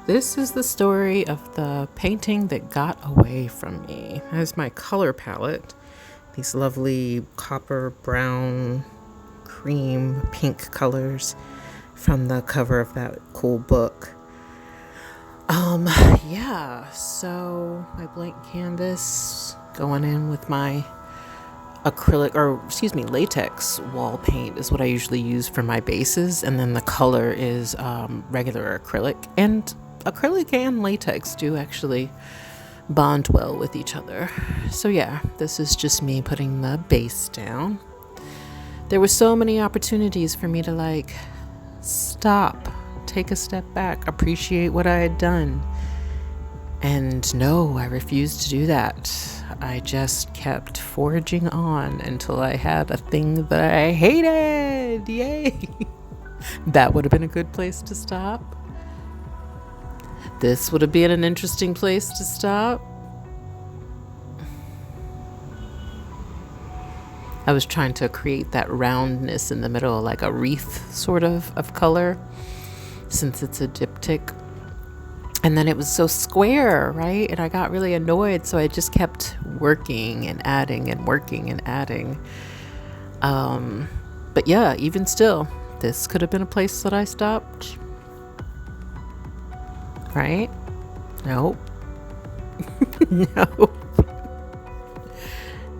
This is the story of the painting that got away from me. As my color palette, these lovely copper, brown, cream, pink colors from the cover of that cool book. So my blank canvas going in with my latex wall paint is what I usually use for my bases, and then the color is regular acrylic. And acrylic and latex do actually bond well with each other. So yeah, this is just me putting the base down. There were so many opportunities for me to stop, take a step back, appreciate what I had done. And no, I refused to do that. I just kept forging on until I had a thing that I hated. Yay! That would have been a good place to stop. This would have been an interesting place to stop. I was trying to create that roundness in the middle, like a wreath sort of color, since it's a diptych. And then it was so square, right? And I got really annoyed, so I just kept working and adding and working and adding. But yeah, even still, this could have been a place that I stopped. Right? Nope. No.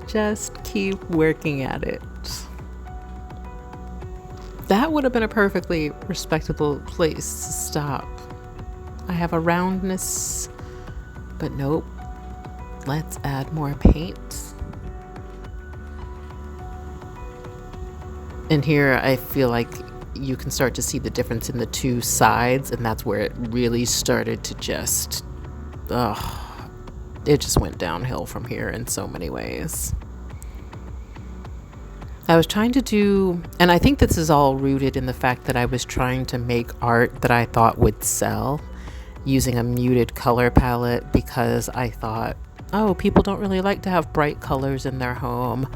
Just keep working at it. That would have been a perfectly respectable place to stop. I have a roundness, but nope. Let's add more paint. And here I feel like you can start to see the difference in the two sides, and that's where it really started to it just went downhill from here in so many ways. I was trying to do, and I think this is all rooted in the fact that I was trying to make art that I thought would sell using a muted color palette, because I thought, oh, people don't really like to have bright colors in their home.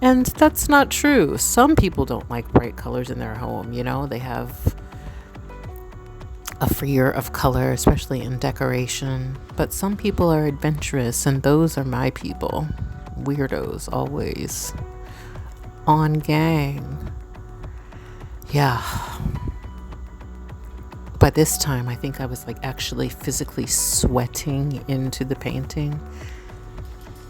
And that's not true. Some people don't like bright colors in their home, they have a fear of color, especially in decoration. But some people are adventurous, and those are my people. Weirdos, always. On gang. Yeah. By this time, I think I was actually physically sweating into the painting.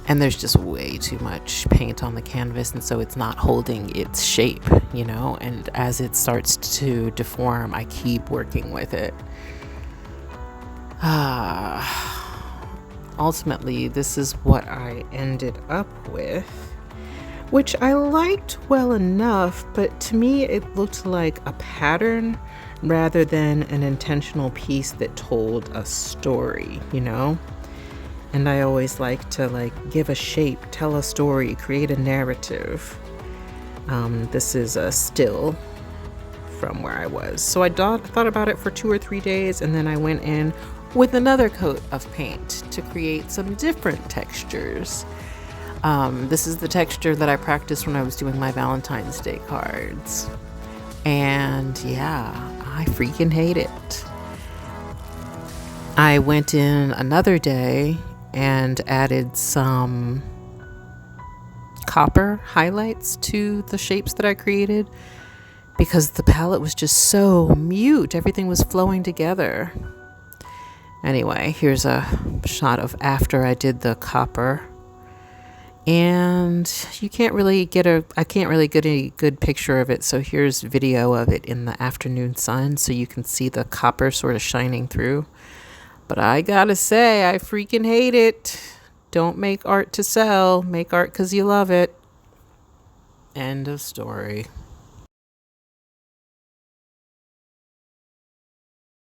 And there's just way too much paint on the canvas, and so it's not holding its shape, and as it starts to deform, I keep working with it. Ultimately, this is what I ended up with, which I liked well enough, but to me it looked like a pattern rather than an intentional piece that told a story, And I always like to give a shape, tell a story, create a narrative. This is a still from where I was. So I thought about it for 2 or 3 days, and then I went in with another coat of paint to create some different textures. This is the texture that I practiced when I was doing my Valentine's Day cards. And yeah, I freaking hate it. I went in another day and added some copper highlights to the shapes that I created, because the palette was just so mute. Everything was flowing together. Anyway, here's a shot of after I did the copper. And I can't really get a good picture of it, so here's video of it in the afternoon sun, so you can see the copper sort of shining through. But I gotta say, I freaking hate it. Don't make art to sell. Make art because you love it. End of story.